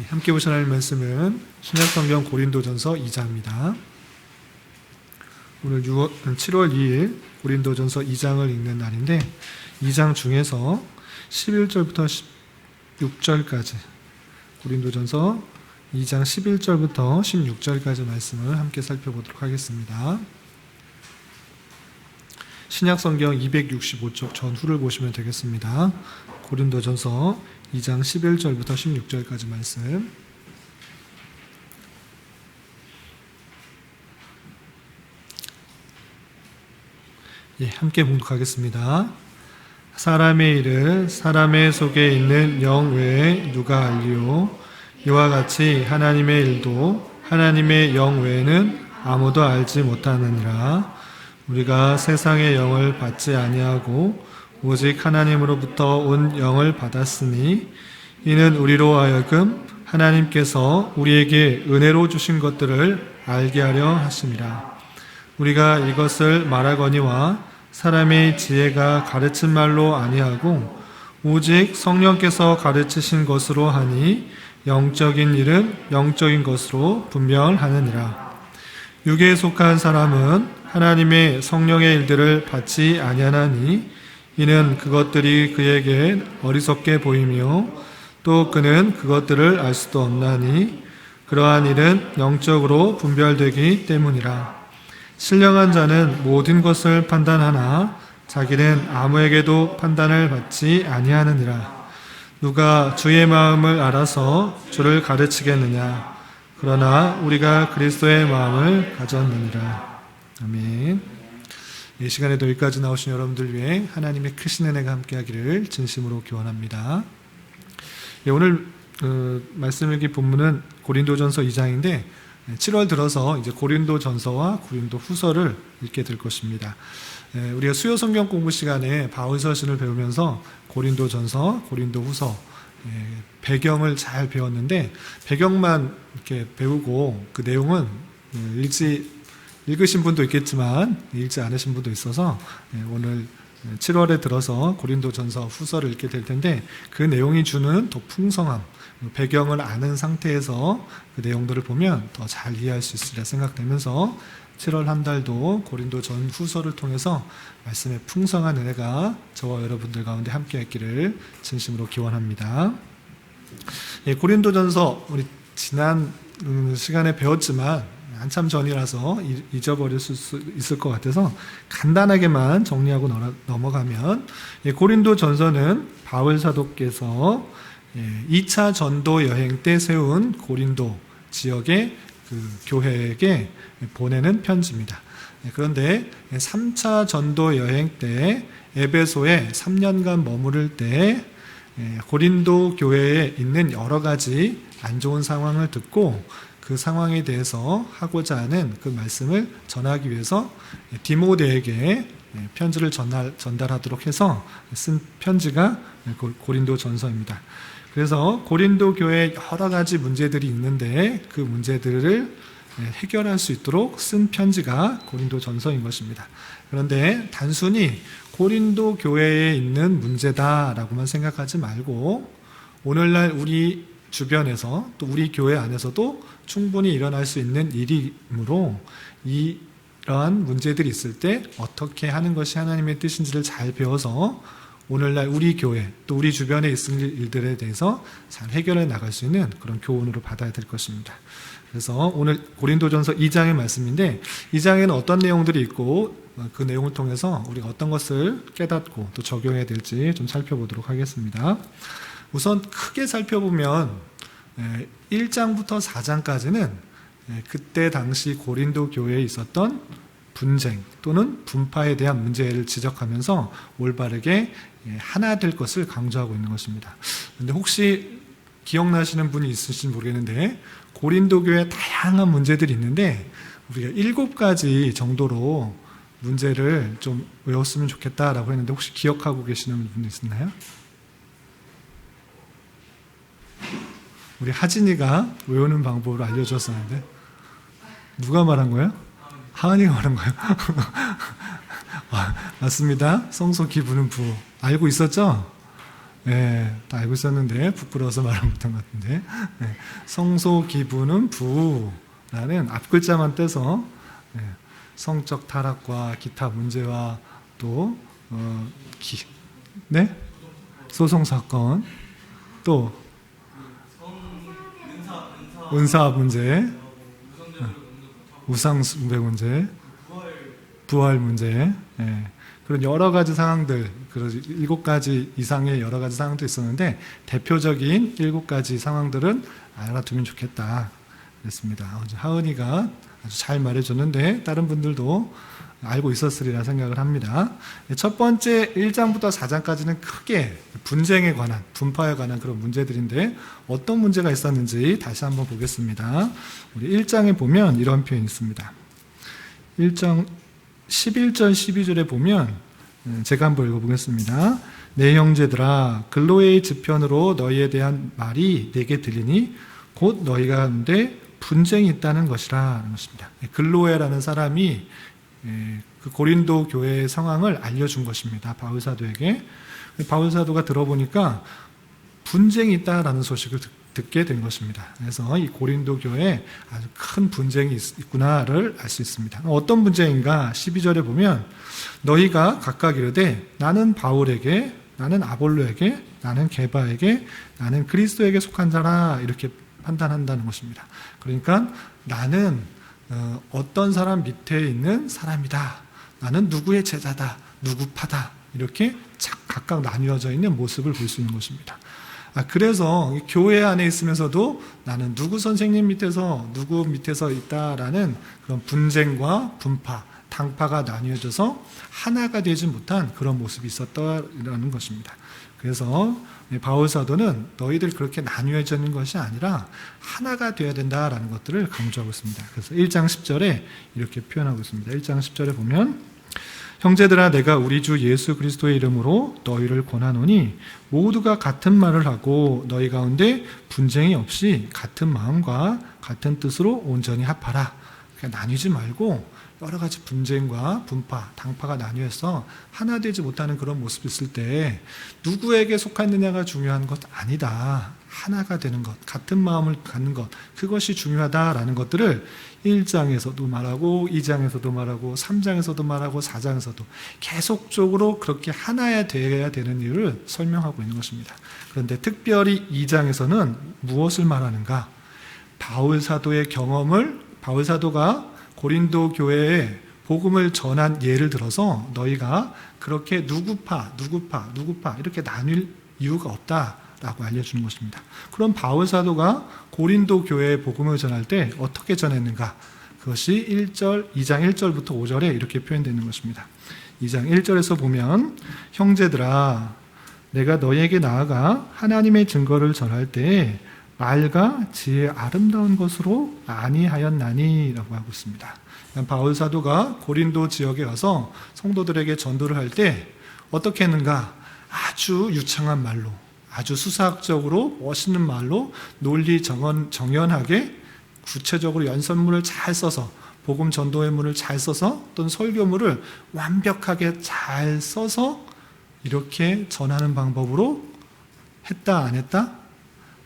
함께 보실 하나님 말씀은 신약성경 고린도전서 2장입니다. 오늘 7월 2일 고린도전서 2장을 읽는 날인데 2장 중에서 11절부터 16절까지 고린도전서 2장 11절부터 16절까지 말씀을 함께 살펴보도록 하겠습니다. 신약성경 265쪽 전후를 보시면 되겠습니다. 고린도전서 2장 11절부터 16절까지 말씀. 함께 봉독하겠습니다. 사람의 일을 사람의 속에 있는 영 외에 누가 알리요? 이와 같이 하나님의 일도 하나님의 영 외에는 아무도 알지 못하느니라. 우리가 세상의 영을 받지 아니하고 오직 하나님으로부터 온 영을 받았으니 이는 우리로 하여금 하나님께서 우리에게 은혜로 주신 것들을 알게 하려 하심이라. 우리가 이것을 말하거니와 사람의 지혜가 가르친 말로 아니하고 오직 성령께서 가르치신 것으로 하니 영적인 일은 영적인 것으로 분별하느니라. 육에 속한 사람은 하나님의 성령의 일들을 받지 아니하나니 이는 그것들이 그에게 어리석게 보이며 또 그는 그것들을 알 수도 없나니 그러한 일은 영적으로 분별되기 때문이라. 신령한 자는 모든 것을 판단하나 자기는 아무에게도 판단을 받지 아니하느니라. 누가 주의 마음을 알아서 주를 가르치겠느냐? 그러나 우리가 그리스도의 마음을 가졌느니라. 아멘. 이 시간에도 여기까지 나오신 여러분들 위해 하나님의 크신 은혜가 함께하기를 진심으로 기원합니다. 오늘 말씀 읽기 본문은 고린도전서 2장인데 7월 들어서 이제 고린도전서와 고린도후서를 읽게 될 것입니다. 우리가 수요 성경 공부 시간에 바울 서신을 배우면서 고린도전서, 고린도후서 배경을 잘 배웠는데 배경만 이렇게 배우고 그 내용은 읽으신 분도 있겠지만 읽지 않으신 분도 있어서 오늘 7월에 들어서 고린도전서 후서를 읽게 될 텐데 그 내용이 주는 더 풍성함, 배경을 아는 상태에서 그 내용들을 보면 더 잘 이해할 수 있으리라 생각되면서 7월 한 달도 고린도전 후서를 통해서 말씀의 풍성한 은혜가 저와 여러분들 가운데 함께 했기를 진심으로 기원합니다. 고린도전서 우리 지난 시간에 배웠지만 한참 전이라서 잊어버릴 수 있을 것 같아서 간단하게만 정리하고 넘어가면 고린도전서는 바울 사도께서 2차 전도 여행 때 세운 고린도 지역의 그 교회에게 보내는 편지입니다. 그런데 3차 전도 여행 때 에베소에 3년간 머무를 때 고린도 교회에 있는 여러 가지 안 좋은 상황을 듣고 그 상황에 대해서 하고자 하는 그 말씀을 전하기 위해서 디모데에게 편지를 전달하도록 해서 쓴 편지가 고린도 전서입니다. 그래서 고린도 교회에 여러 가지 문제들이 있는데 그 문제들을 해결할 수 있도록 쓴 편지가 고린도 전서인 것입니다. 그런데 단순히 고린도 교회에 있는 문제다라고만 생각하지 말고 오늘날 우리 주변에서 또 우리 교회 안에서도 충분히 일어날 수 있는 일이므로 이러한 문제들이 있을 때 어떻게 하는 것이 하나님의 뜻인지를 잘 배워서 오늘날 우리 교회 또 우리 주변에 있을 일들에 대해서 잘 해결해 나갈 수 있는 그런 교훈으로 받아야 될 것입니다. 그래서 오늘 고린도전서 2장의 말씀인데 2장에는 어떤 내용들이 있고 그 내용을 통해서 우리가 어떤 것을 깨닫고 또 적용해야 될지 좀 살펴보도록 하겠습니다. 우선 크게 살펴보면 1장부터 4장까지는 그때 당시 고린도 교회에 있었던 분쟁 또는 분파에 대한 문제를 지적하면서 올바르게 하나 될 것을 강조하고 있는 것입니다. 그런데 혹시 기억나시는 분이 있으신지 모르겠는데 고린도 교회에 다양한 문제들이 있는데 우리가 7가지 정도로 문제를 좀 외웠으면 좋겠다라고 했는데 혹시 기억하고 계시는 분 있나요? 우리 하진이가 외우는 방법을 알려줬었는데 누가 말한 거예요? 하은이가 말한 거예요? 맞습니다. 성소 기부는 부. 알고 있었죠? 다 알고 있었는데 부끄러워서 말을 못한 것 같은데, 성소 기부는 부라는 앞글자만 떼서 성적 타락과 기타 문제와 또 소송 사건, 또 은사 문제, 우상 숭배 문제, 부활 문제, 그런 여러 가지 상황들, 그런 7가지 이상의 여러 가지 상황도 있었는데 대표적인 7가지 상황들은 알아두면 좋겠다 그랬습니다. 하은이가 아주 잘 말해줬는데 다른 분들도 알고 있었으리라 생각을 합니다. 첫 번째 1장부터 4장까지는 크게 분쟁에 관한, 분파에 관한 그런 문제들인데 어떤 문제가 있었는지 다시 한번 보겠습니다. 우리 1장에 보면 이런 표현이 있습니다. 1장 11절 12절에 보면 제가 한번 읽어보겠습니다. 내 형제들아 글로의 저편으로 너희에 대한 말이 내게 들리니 곧 너희 가운데 분쟁이 있다는 것이라 하는 것입니다. 글로에라는 사람이 그 고린도 교회의 상황을 알려준 것입니다. 바울 사도에게. 바울 사도가 들어보니까 분쟁이 있다라는 소식을 듣게 된 것입니다. 그래서 이 고린도 교회에 아주 큰 분쟁이 있구나를 알 수 있습니다. 어떤 분쟁인가? 12절에 보면 너희가 각각 이르되 나는 바울에게, 나는 아볼로에게, 나는 게바에게, 나는 그리스도에게 속한 자라 이렇게 판단한다는 것입니다. 그러니까 나는 어떤 사람 밑에 있는 사람이다. 나는 누구의 제자다. 누구 파다. 이렇게 각각 나뉘어져 있는 모습을 볼 수 있는 것입니다. 그래서 교회 안에 있으면서도 나는 누구 선생님 밑에서 누구 밑에서 있다라는 그런 분쟁과 분파, 당파가 나뉘어져서 하나가 되지 못한 그런 모습이 있었다라는 것입니다. 그래서 바울 사도는 너희들 그렇게 나뉘어져 있는 것이 아니라 하나가 되어야 된다라는 것들을 강조하고 있습니다. 그래서 1장 10절에 이렇게 표현하고 있습니다. 1장 10절에 보면 형제들아 내가 우리 주 예수 그리스도의 이름으로 너희를 권하노니 모두가 같은 말을 하고 너희 가운데 분쟁이 없이 같은 마음과 같은 뜻으로 온전히 합하라. 그러니까 나뉘지 말고 여러 가지 분쟁과 분파, 당파가 나뉘어서 하나 되지 못하는 그런 모습이 있을 때 누구에게 속하느냐가 중요한 것 아니다. 하나가 되는 것, 같은 마음을 갖는 것, 그것이 중요하다라는 것들을 1장에서도 말하고 2장에서도 말하고 3장에서도 말하고 4장에서도 계속적으로 그렇게 하나야 되어야 되는 이유를 설명하고 있는 것입니다. 그런데 특별히 2장에서는 무엇을 말하는가? 바울 사도의 경험을, 바울 사도가 고린도 교회에 복음을 전한 예를 들어서 너희가 그렇게 누구파 이렇게 나뉠 이유가 없다라고 알려주는 것입니다. 그럼 바울 사도가 고린도 교회에 복음을 전할 때 어떻게 전했는가? 그것이 2장 1절부터 5절에 이렇게 표현되는 것입니다. 2장 1절에서 보면 형제들아 내가 너희에게 나아가 하나님의 증거를 전할 때 말과 지혜의 아름다운 것으로 아니하였나니 라고 하고 있습니다. 바울 사도가 고린도 지역에 가서 성도들에게 전도를 할 때 어떻게 했는가? 아주 유창한 말로, 아주 수사학적으로 멋있는 말로 논리 정연하게 구체적으로 연설문을 잘 써서 복음 전도회문을 잘 써서 또는 설교문을 완벽하게 잘 써서 이렇게 전하는 방법으로 했다 안 했다?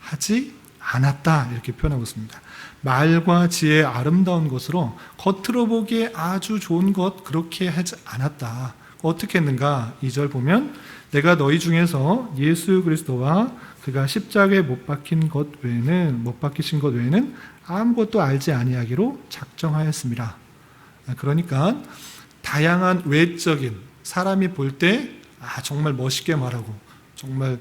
하지 않았다 이렇게 표현하고 있습니다. 말과 지혜의 아름다운 것으로 겉으로 보기에 아주 좋은 것 그렇게 하지 않았다. 어떻게 했는가? 2절 보면 내가 너희 중에서 예수 그리스도와 그가 십자가에 못 박히신 것 외에는 아무것도 알지 아니하기로 작정하였습니다. 그러니까 다양한 외적인 사람이 볼 때 정말 멋있게 말하고 정말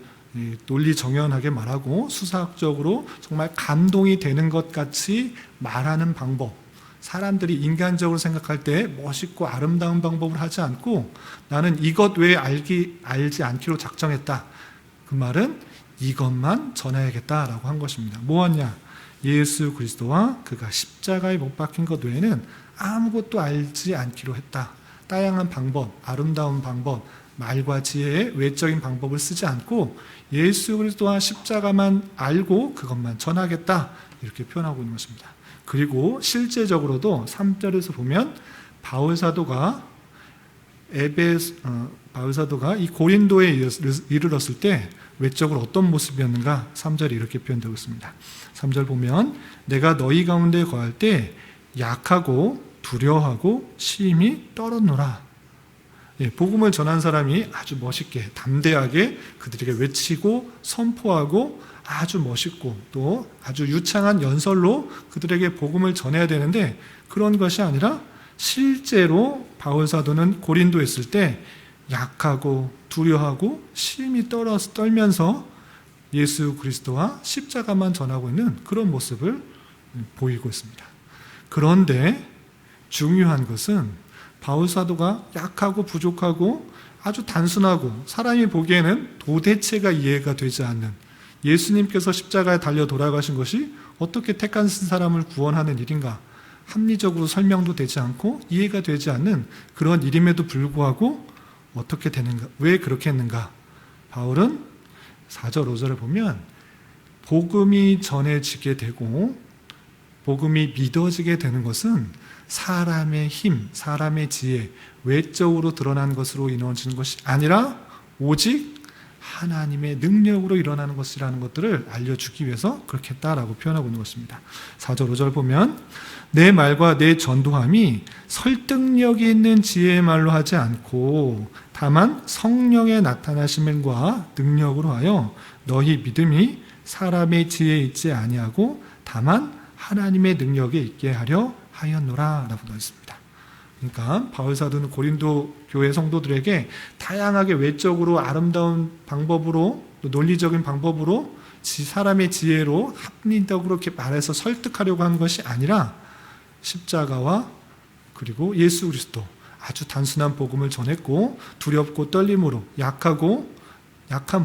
논리 정연하게 말하고 수사학적으로 정말 감동이 되는 것 같이 말하는 방법, 사람들이 인간적으로 생각할 때 멋있고 아름다운 방법을 하지 않고 나는 이것 외에 알지 않기로 작정했다. 그 말은 이것만 전해야겠다라고 한 것입니다. 뭐였냐? 예수 그리스도와 그가 십자가에 못 박힌 것 외에는 아무것도 알지 않기로 했다. 다양한 방법, 아름다운 방법, 말과 지혜의 외적인 방법을 쓰지 않고 예수 그리스도와 십자가만 알고 그것만 전하겠다 이렇게 표현하고 있는 것입니다. 그리고 실제적으로도 3절에서 보면 바울 사도가 바울 사도가 이 고린도에 이르렀을 때 외적으로 어떤 모습이었는가 3절에 이렇게 표현되고 있습니다. 3절 보면 내가 너희 가운데 거할 때 약하고 두려워하고 심히 떨었노라. 복음을 전한 사람이 아주 멋있게 담대하게 그들에게 외치고 선포하고 아주 멋있고 또 아주 유창한 연설로 그들에게 복음을 전해야 되는데 그런 것이 아니라 실제로 바울 사도는 고린도에 있을 때 약하고 두려워하고 심히 떨면서 예수 그리스도와 십자가만 전하고 있는 그런 모습을 보이고 있습니다. 그런데 중요한 것은 바울 사도가 약하고 부족하고 아주 단순하고 사람이 보기에는 도대체가 이해가 되지 않는 예수님께서 십자가에 달려 돌아가신 것이 어떻게 택한 사람을 구원하는 일인가 합리적으로 설명도 되지 않고 이해가 되지 않는 그런 일임에도 불구하고 어떻게 되는가, 왜 그렇게 했는가? 바울은 4절, 5절을 보면 복음이 전해지게 되고 복음이 믿어지게 되는 것은 사람의 힘, 사람의 지혜, 외적으로 드러난 것으로 이루어지는 것이 아니라 오직 하나님의 능력으로 일어나는 것이라는 것들을 알려주기 위해서 그렇게 했다라고 표현하고 있는 것입니다. 4절, 5절 보면 내 말과 내 전도함이 설득력이 있는 지혜의 말로 하지 않고 다만 성령의 나타나심과 능력으로 하여 너희 믿음이 사람의 지혜에 있지 아니하고 다만 하나님의 능력에 있게 하려 하였노라 라고 되어 있습니다. 그러니까 바울 사도는 고린도 교회 성도들에게 다양하게 외적으로 아름다운 방법으로 또 논리적인 방법으로 사람의 지혜로 합리적으로 이렇게 말해서 설득하려고 하는 것이 아니라 십자가와 그리고 예수 그리스도 아주 단순한 복음을 전했고 두렵고 떨림으로 약한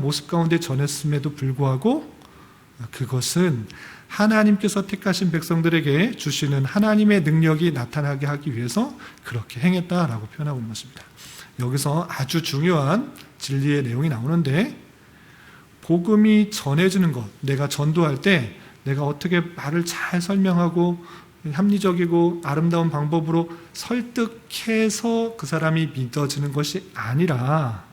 모습 가운데 전했음에도 불구하고 그것은 하나님께서 택하신 백성들에게 주시는 하나님의 능력이 나타나게 하기 위해서 그렇게 행했다라고 표현하고 있는 것입니다. 여기서 아주 중요한 진리의 내용이 나오는데 복음이 전해지는 것, 내가 전도할 때 내가 어떻게 말을 잘 설명하고 합리적이고 아름다운 방법으로 설득해서 그 사람이 믿어지는 것이 아니라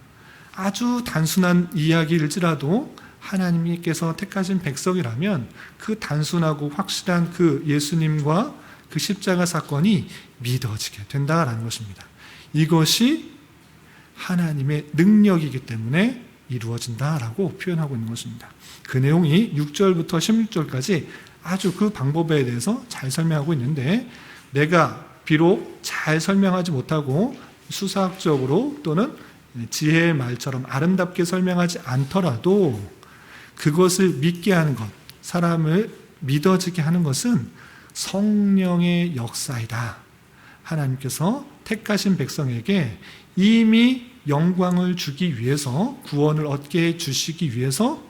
아주 단순한 이야기일지라도 하나님께서 택하신 백성이라면 그 단순하고 확실한 그 예수님과 그 십자가 사건이 믿어지게 된다라는 것입니다. 이것이 하나님의 능력이기 때문에 이루어진다라고 표현하고 있는 것입니다. 그 내용이 6절부터 16절까지 아주 그 방법에 대해서 잘 설명하고 있는데 내가 비록 잘 설명하지 못하고 수사학적으로 또는 지혜의 말처럼 아름답게 설명하지 않더라도 그것을 믿게 하는 것, 사람을 믿어지게 하는 것은 성령의 역사이다. 하나님께서 택하신 백성에게 이미 영광을 주기 위해서 구원을 얻게 해주시기 위해서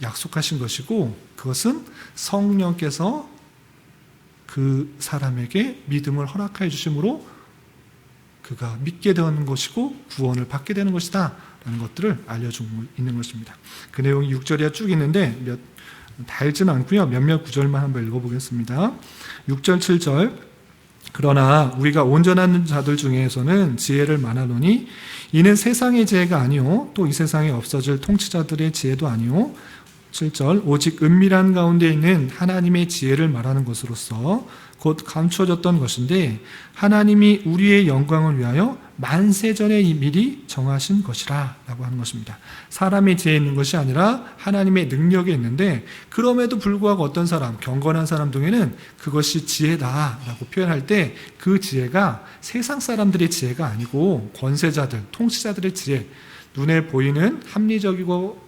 약속하신 것이고 그것은 성령께서 그 사람에게 믿음을 허락해 주심으로 그가 믿게 되는 것이고 구원을 받게 되는 것이다 라는 것들을 알려주고 있는 것입니다. 그 내용이 6절에 쭉 있는데 달지는 않고요. 몇몇 구절만 한번 읽어보겠습니다. 6절 7절 그러나 우리가 온전한 자들 중에서는 지혜를 말하노니 이는 세상의 지혜가 아니요 또 이 세상에 없어질 통치자들의 지혜도 아니요 7절 오직 은밀한 가운데 있는 하나님의 지혜를 말하는 것으로서 곧 감추어졌던 것인데 하나님이 우리의 영광을 위하여 만세전에 미리 정하신 것이라 라고 하는 것입니다. 사람의 지혜에 있는 것이 아니라 하나님의 능력에 있는데 그럼에도 불구하고 어떤 사람, 경건한 사람 중에는 그것이 지혜다라고 표현할 때 그 지혜가 세상 사람들의 지혜가 아니고 권세자들, 통치자들의 지혜, 눈에 보이는 합리적이고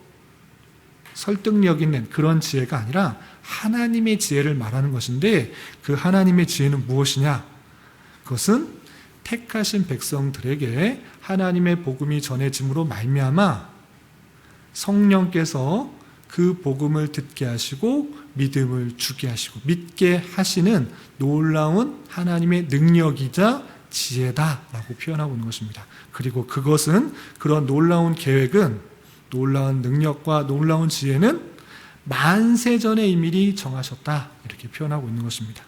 설득력 있는 그런 지혜가 아니라 하나님의 지혜를 말하는 것인데 그 하나님의 지혜는 무엇이냐? 그것은 택하신 백성들에게 하나님의 복음이 전해짐으로 말미암아 성령께서 그 복음을 듣게 하시고 믿음을 주게 하시고 믿게 하시는 놀라운 하나님의 능력이자 지혜다라고 표현하고 있는 것입니다. 그리고 그것은 그런 놀라운 계획은 놀라운 능력과 놀라운 지혜는 만세전에 미리 정하셨다 이렇게 표현하고 있는 것입니다.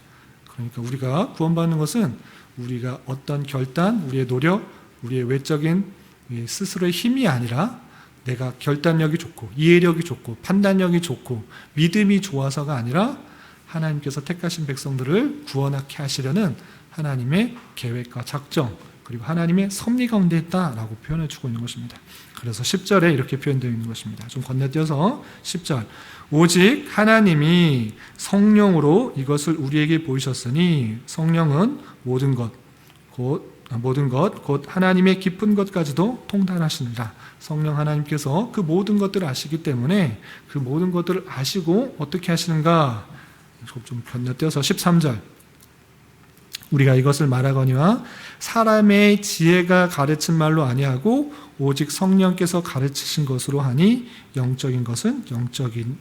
그러니까 우리가 구원받는 것은 우리가 어떤 결단, 우리의 노력, 우리의 외적인 스스로의 힘이 아니라 내가 결단력이 좋고 이해력이 좋고 판단력이 좋고 믿음이 좋아서가 아니라 하나님께서 택하신 백성들을 구원하게 하시려는 하나님의 계획과 작정, 그리고 하나님의 섭리 가운데 있다라고 표현해 주고 있는 것입니다. 그래서 10절에 이렇게 표현되어 있는 것입니다. 좀 건너뛰어서 10절. 오직 하나님이 성령으로 이것을 우리에게 보이셨으니 성령은 모든 것 곧 하나님의 깊은 것까지도 통달하시느라. 성령 하나님께서 그 모든 것들을 아시기 때문에 그 모든 것들을 아시고 어떻게 하시는가? 좀 건너뛰어서 13절. 우리가 이것을 말하거니와 사람의 지혜가 가르친 말로 아니하고 오직 성령께서 가르치신 것으로 하니 영적인 것은 영적인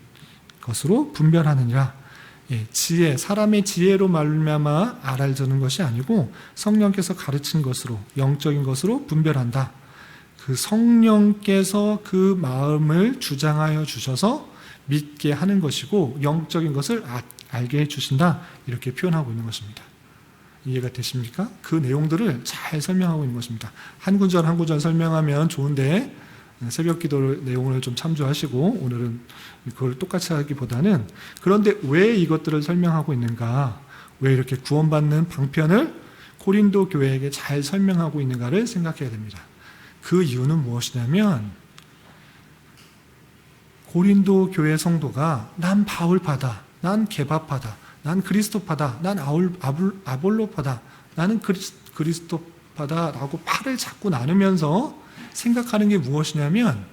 것으로 분별하느니라. 지혜, 사람의 지혜로 말미암아 알아주는 것이 아니고 성령께서 가르친 것으로, 영적인 것으로 분별한다. 그 성령께서 그 마음을 주장하여 주셔서 믿게 하는 것이고 영적인 것을 알게 해주신다. 이렇게 표현하고 있는 것입니다. 이해가 되십니까? 그 내용들을 잘 설명하고 있는 것입니다. 한 구절 한 구절 설명하면 좋은데 새벽 기도 내용을 좀 참조하시고 오늘은 그걸 똑같이 하기보다는 그런데 왜 이것들을 설명하고 있는가? 왜 이렇게 구원받는 방편을 고린도 교회에게 잘 설명하고 있는가를 생각해야 됩니다. 그 이유는 무엇이냐면 고린도 교회 성도가 난 바울파다, 난 게바파다, 난 그리스도파다, 난 아볼로파다, 나는 그리스도파다 라고 팔을 자꾸 나누면서 생각하는 게 무엇이냐면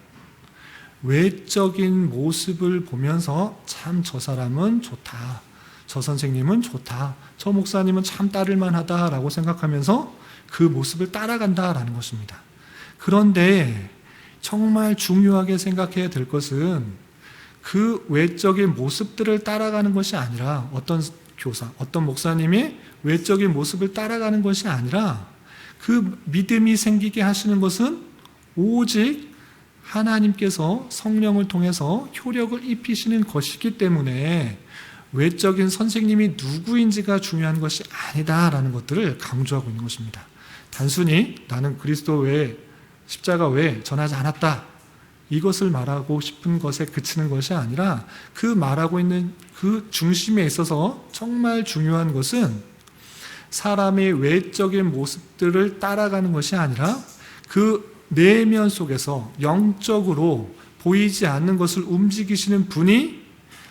외적인 모습을 보면서 참 저 사람은 좋다, 저 선생님은 좋다, 저 목사님은 참 따를만 하다라고 생각하면서 그 모습을 따라간다라는 것입니다. 그런데 정말 중요하게 생각해야 될 것은 그 외적인 모습들을 따라가는 것이 아니라 어떤 교사, 어떤 목사님의 외적인 모습을 따라가는 것이 아니라 그 믿음이 생기게 하시는 것은 오직 하나님께서 성령을 통해서 효력을 입히시는 것이기 때문에 외적인 선생님이 누구인지가 중요한 것이 아니다라는 것들을 강조하고 있는 것입니다. 단순히 나는 그리스도 외에 십자가 외에 전하지 않았다, 이것을 말하고 싶은 것에 그치는 것이 아니라 그 말하고 있는 그 중심에 있어서 정말 중요한 것은 사람의 외적인 모습들을 따라가는 것이 아니라 그 내면 속에서 영적으로 보이지 않는 것을 움직이시는 분이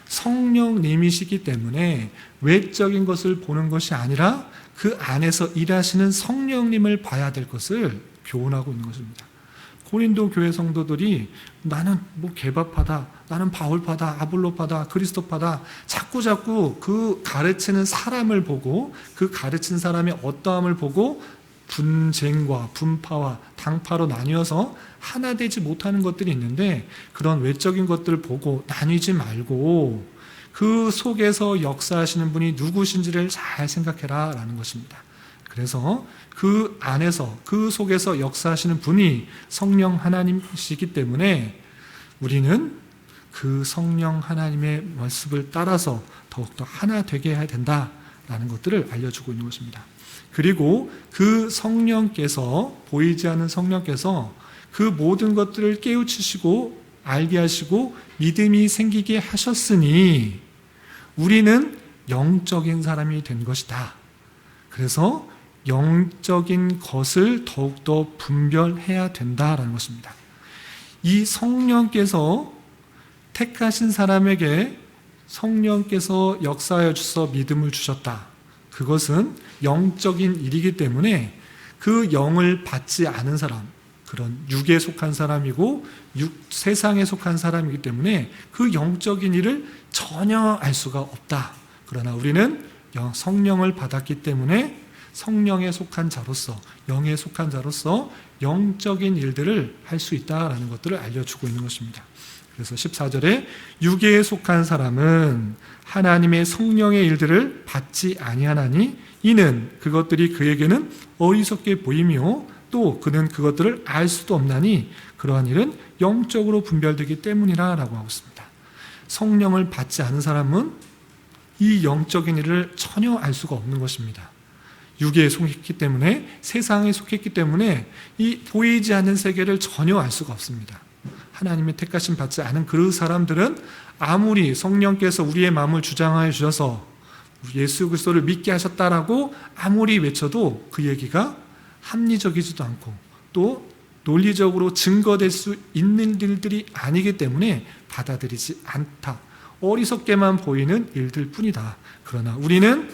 성령님이시기 때문에 외적인 것을 보는 것이 아니라 그 안에서 일하시는 성령님을 봐야 될 것을 교훈하고 있는 것입니다. 고린도 교회 성도들이 나는 게바파다, 나는 바울파다, 아볼로파다, 그리스도파다 자꾸 그 가르치는 사람을 보고 그 가르친 사람의 어떠함을 보고 분쟁과 분파와 당파로 나뉘어서 하나 되지 못하는 것들이 있는데 그런 외적인 것들을 보고 나뉘지 말고 그 속에서 역사하시는 분이 누구신지를 잘 생각해라 라는 것입니다. 그래서 그 안에서 그 속에서 역사하시는 분이 성령 하나님이시기 때문에 우리는 그 성령 하나님의 모습을 따라서 더욱더 하나 되게 해야 된다라는 것들을 알려주고 있는 것입니다. 그리고 그 성령께서, 보이지 않는 성령께서 그 모든 것들을 깨우치시고 알게 하시고 믿음이 생기게 하셨으니 우리는 영적인 사람이 된 것이다. 그래서 영적인 것을 더욱더 분별해야 된다라는 것입니다. 이 성령께서 택하신 사람에게 성령께서 역사하여 주셔서 믿음을 주셨다. 그것은 영적인 일이기 때문에 그 영을 받지 않은 사람, 그런 육에 속한 사람이고 세상에 속한 사람이기 때문에 그 영적인 일을 전혀 알 수가 없다. 그러나 우리는 성령을 받았기 때문에 성령에 속한 자로서, 영에 속한 자로서 영적인 일들을 할 수 있다라는 것들을 알려주고 있는 것입니다. 그래서 14절에 육에 속한 사람은 하나님의 성령의 일들을 받지 아니하나니 이는 그것들이 그에게는 어리석게 보이며 또 그는 그것들을 알 수도 없나니 그러한 일은 영적으로 분별되기 때문이라 라고 하고 있습니다. 성령을 받지 않은 사람은 이 영적인 일을 전혀 알 수가 없는 것입니다. 육에 속했기 때문에, 세상에 속했기 때문에 이 보이지 않는 세계를 전혀 알 수가 없습니다. 하나님의 택하심 받지 않은 그 사람들은 아무리 성령께서 우리의 마음을 주장하여 주셔서 예수 그리스도를 믿게 하셨다라고 아무리 외쳐도 그 얘기가 합리적이지도 않고 또 논리적으로 증거될 수 있는 일들이 아니기 때문에 받아들이지 않다. 어리석게만 보이는 일들 뿐이다. 그러나 우리는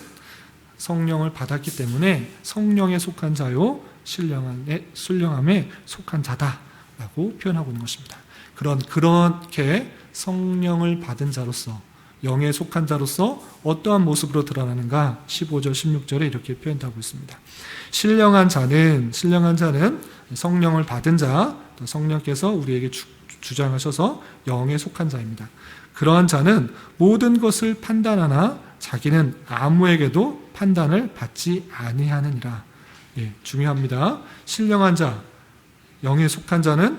성령을 받았기 때문에 성령에 속한 자요 신령함에 속한 자다라고 표현하고 있는 것입니다. 그렇게 성령을 받은 자로서, 영에 속한 자로서 어떠한 모습으로 드러나는가 15절 16절에 이렇게 표현하고 있습니다. 신령한 자는 성령을 받은 자, 또 성령께서 우리에게 주장하셔서 영에 속한 자입니다. 그러한 자는 모든 것을 판단하나 자기는 아무에게도 판단을 받지 아니하느니라. 중요합니다. 신령한 자, 영에 속한 자는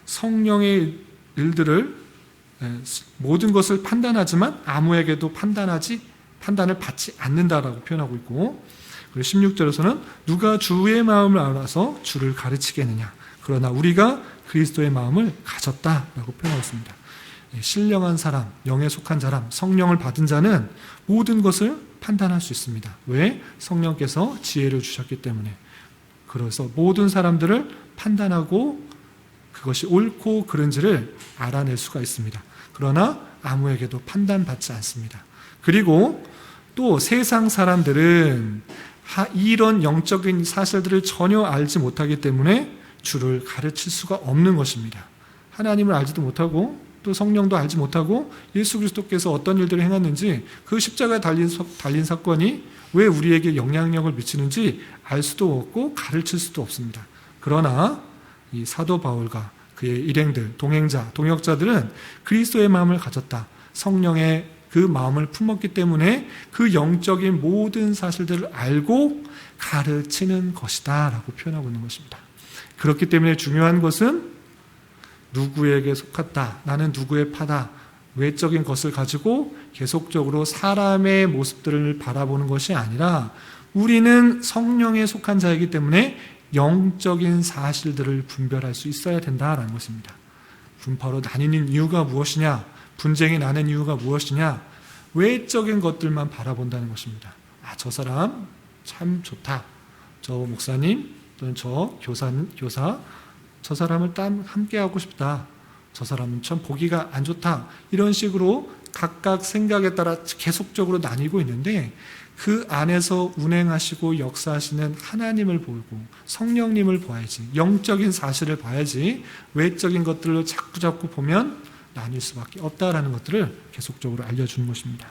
성령의 일들을 모든 것을 판단하지만 아무에게도 판단을 받지 않는다라고 표현하고 있고, 그리고 16절에서는 누가 주의 마음을 알아서 주를 가르치겠느냐. 그러나 우리가 그리스도의 마음을 가졌다라고 표현하고 있습니다. 신령한 사람, 영에 속한 사람, 성령을 받은 자는 모든 것을 판단할 수 있습니다. 왜? 성령께서 지혜를 주셨기 때문에. 그래서 모든 사람들을 판단하고 그것이 옳고 그른지를 알아낼 수가 있습니다. 그러나 아무에게도 판단받지 않습니다. 그리고 또 세상 사람들은 이런 영적인 사실들을 전혀 알지 못하기 때문에 주를 가르칠 수가 없는 것입니다. 하나님을 알지도 못하고 또 성령도 알지 못하고 예수 그리스도께서 어떤 일들을 행했는지 그 십자가에 달린 사건이 왜 우리에게 영향력을 미치는지 알 수도 없고 가르칠 수도 없습니다. 그러나 이 사도 바울과 그의 일행들, 동행자, 동역자들은 그리스도의 마음을 가졌다. 성령의 그 마음을 품었기 때문에 그 영적인 모든 사실들을 알고 가르치는 것이다 라고 표현하고 있는 것입니다. 그렇기 때문에 중요한 것은 누구에게 속았다, 나는 누구의 파다, 외적인 것을 가지고 계속적으로 사람의 모습들을 바라보는 것이 아니라 우리는 성령에 속한 자이기 때문에 영적인 사실들을 분별할 수 있어야 된다라는 것입니다. 분파로 나뉘는 이유가 무엇이냐, 분쟁이 나는 이유가 무엇이냐, 외적인 것들만 바라본다는 것입니다. 저 사람 참 좋다, 저 목사님 또는 저 교사 저 사람을 함께 하고 싶다, 저 사람은 참 보기가 안 좋다, 이런 식으로 각각 생각에 따라 계속적으로 나뉘고 있는데 그 안에서 운행하시고 역사하시는 하나님을 보고 성령님을 봐야지, 영적인 사실을 봐야지 외적인 것들을 자꾸 보면 나뉠 수밖에 없다라는 것들을 계속적으로 알려주는 것입니다.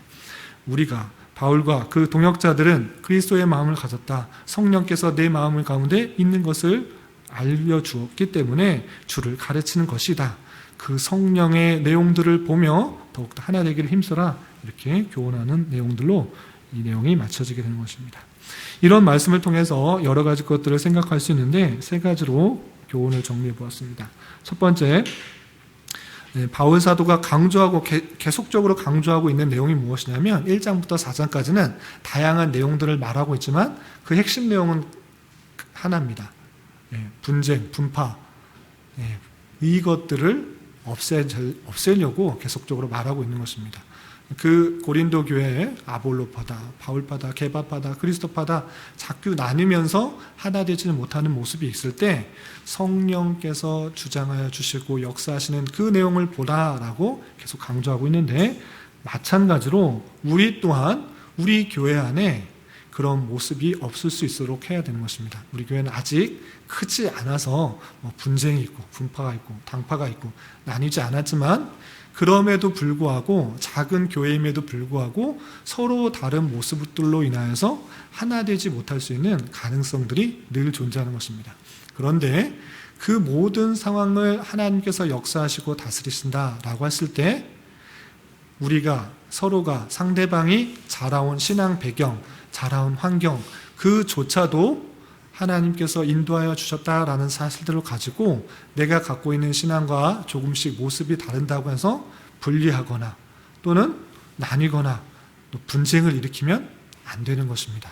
우리가 바울과 그 동역자들은 그리스도의 마음을 가졌다, 성령께서 내 마음을 가운데 있는 것을 알려주었기 때문에 주를 가르치는 것이다, 그 성령의 내용들을 보며 더욱더 하나 되기를 힘써라, 이렇게 교훈하는 내용들로 이 내용이 맞춰지게 되는 것입니다. 이런 말씀을 통해서 여러 가지 것들을 생각할 수 있는데 세 가지로 교훈을 정리해 보았습니다. 첫 번째, 바울 사도가 강조하고 계속적으로 강조하고 있는 내용이 무엇이냐면 1장부터 4장까지는 다양한 내용들을 말하고 있지만 그 핵심 내용은 하나입니다. 분쟁, 분파, 이것들을 없애려고 계속적으로 말하고 있는 것입니다. 그 고린도 교회에 아볼로파다, 바울파다, 게바파다, 그리스도파다 자꾸 나뉘면서 하나 되지는 못하는 모습이 있을 때 성령께서 주장하여 주시고 역사하시는 그 내용을 보라라고 계속 강조하고 있는데, 마찬가지로 우리 또한 우리 교회 안에 그런 모습이 없을 수 있도록 해야 되는 것입니다. 우리 교회는 아직 크지 않아서 분쟁이 있고 분파가 있고 당파가 있고 나뉘지 않았지만, 그럼에도 불구하고 작은 교회임에도 불구하고 서로 다른 모습들로 인하여서 하나 되지 못할 수 있는 가능성들이 늘 존재하는 것입니다. 그런데 그 모든 상황을 하나님께서 역사하시고 다스리신다라고 했을 때 우리가 서로가 상대방이 자라온 신앙 배경, 자라온 환경 그조차도 하나님께서 인도하여 주셨다라는 사실들을 가지고 내가 갖고 있는 신앙과 조금씩 모습이 다른다고 해서 분리하거나 또는 나뉘거나 또 분쟁을 일으키면 안 되는 것입니다.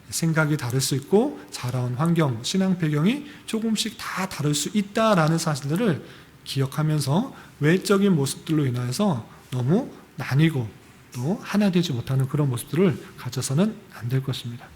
생각이 다를 수 있고 자라온 환경, 신앙 배경이 조금씩 다 다를 수 있다라는 사실들을 기억하면서 외적인 모습들로 인하여서 너무 나뉘고 또 하나 되지 못하는 그런 모습들을 가져서는 안 될 것입니다.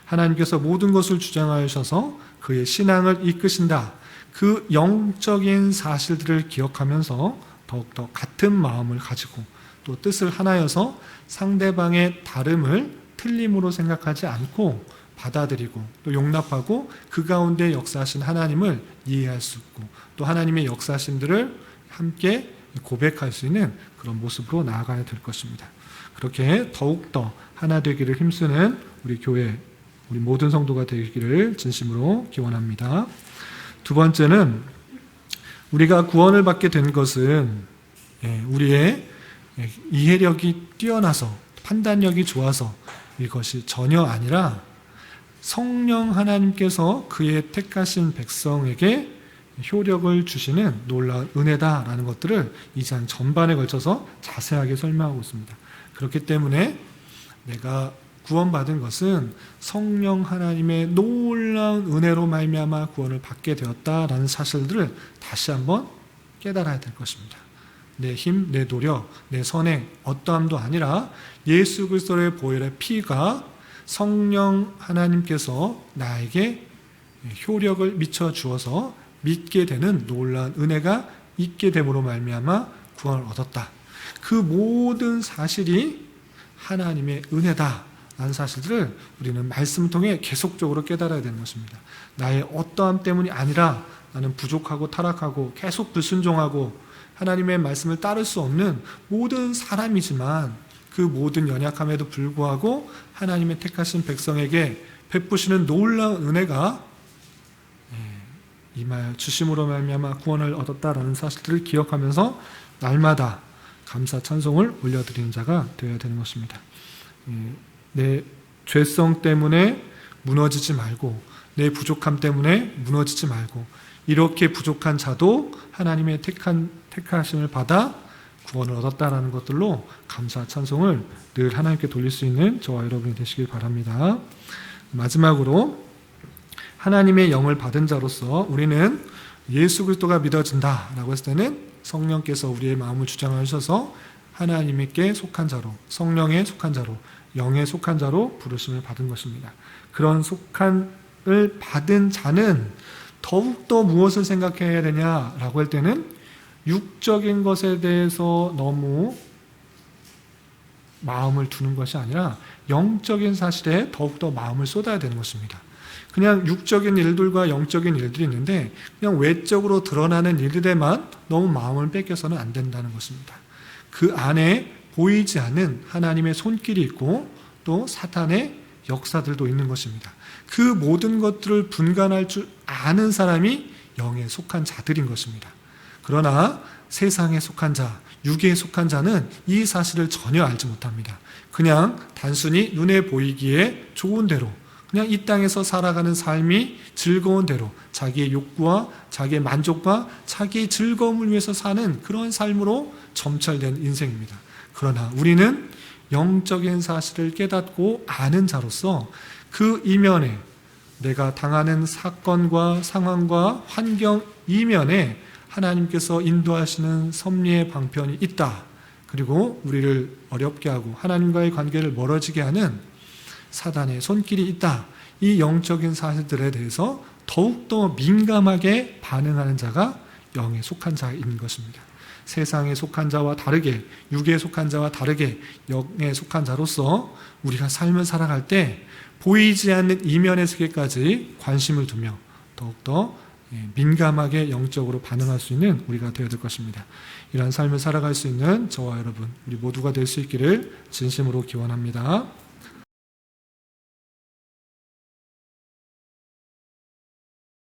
하나님께서 모든 것을 주장하셔서 그의 신앙을 이끄신다. 그 영적인 사실들을 기억하면서 더욱더 같은 마음을 가지고 또 뜻을 하나여서 상대방의 다름을 틀림으로 생각하지 않고 받아들이고 또 용납하고 그 가운데 역사하신 하나님을 이해할 수 있고 또 하나님의 역사하심들을 함께 고백할 수 있는 그런 모습으로 나아가야 될 것입니다. 그렇게 더욱더 하나 되기를 힘쓰는 우리 교회, 우리 모든 성도가 되기를 진심으로 기원합니다. 두 번째는 우리가 구원을 받게 된 것은 우리의 이해력이 뛰어나서 판단력이 좋아서 이것이 전혀 아니라 성령 하나님께서 그의 택하신 백성에게 효력을 주시는 놀라운 은혜다라는 것들을 이 장 전반에 걸쳐서 자세하게 설명하고 있습니다. 그렇기 때문에 내가 구원받은 것은 성령 하나님의 놀라운 은혜로 말미암아 구원을 받게 되었다라는 사실들을 다시 한번 깨달아야 될 것입니다. 내 힘, 내 노력, 내 선행, 어떠함도 아니라 예수 그리스도의 보혈의 피가 성령 하나님께서 나에게 효력을 미쳐 주어서 믿게 되는 놀라운 은혜가 있게 됨으로 말미암아 구원을 얻었다. 그 모든 사실이 하나님의 은혜다라는 사실들을 우리는 말씀을 통해 계속적으로 깨달아야 되는 것입니다. 나의 어떠함 때문이 아니라 나는 부족하고 타락하고 계속 불순종하고 하나님의 말씀을 따를 수 없는 모든 사람이지만 그 모든 연약함에도 불구하고 하나님의 택하신 백성에게 베푸시는 놀라운 은혜가 임하여 주심으로 말미암아 구원을 얻었다라는 사실들을 기억하면서 날마다 감사 찬송을 올려드리는 자가 되어야 되는 것입니다. 내 죄성 때문에 무너지지 말고 내 부족함 때문에 무너지지 말고 이렇게 부족한 자도 하나님의 택하심을 받아 구원을 얻었다라는 것들로 감사 찬송을 늘 하나님께 돌릴 수 있는 저와 여러분이 되시길 바랍니다. 마지막으로 하나님의 영을 받은 자로서 우리는 예수 그리스도가 믿어진다라고 했을 때는 성령께서 우리의 마음을 주장하셔서 하나님께 속한 자로, 성령에 속한 자로, 영에 속한 자로 부르심을 받은 것입니다. 그런 속한을 받은 자는 더욱더 무엇을 생각해야 되냐라고 할 때는 육적인 것에 대해서 너무 마음을 두는 것이 아니라 영적인 사실에 더욱더 마음을 쏟아야 되는 것입니다. 그냥 육적인 일들과 영적인 일들이 있는데 그냥 외적으로 드러나는 일들에만 너무 마음을 뺏겨서는 안 된다는 것입니다. 그 안에 보이지 않는 하나님의 손길이 있고 또 사탄의 역사들도 있는 것입니다. 그 모든 것들을 분간할 줄 아는 사람이 영에 속한 자들인 것입니다. 그러나 세상에 속한 자, 육에 속한 자는 이 사실을 전혀 알지 못합니다. 그냥 단순히 눈에 보이기에 좋은 대로 그냥 이 땅에서 살아가는 삶이 즐거운 대로 자기의 욕구와 자기의 만족과 자기의 즐거움을 위해서 사는 그런 삶으로 점철된 인생입니다. 그러나 우리는 영적인 사실을 깨닫고 아는 자로서 그 이면에 내가 당하는 사건과 상황과 환경 이면에 하나님께서 인도하시는 섭리의 방편이 있다. 그리고 우리를 어렵게 하고 하나님과의 관계를 멀어지게 하는 사단의 손길이 있다. 이 영적인 사실들에 대해서 더욱더 민감하게 반응하는 자가 영에 속한 자인 것입니다. 세상에 속한 자와 다르게, 육에 속한 자와 다르게 영에 속한 자로서 우리가 삶을 살아갈 때 보이지 않는 이면의 세계까지 관심을 두며 더욱더 민감하게 영적으로 반응할 수 있는 우리가 되어야 될 것입니다. 이러한 삶을 살아갈 수 있는 저와 여러분, 우리 모두가 될 수 있기를 진심으로 기원합니다.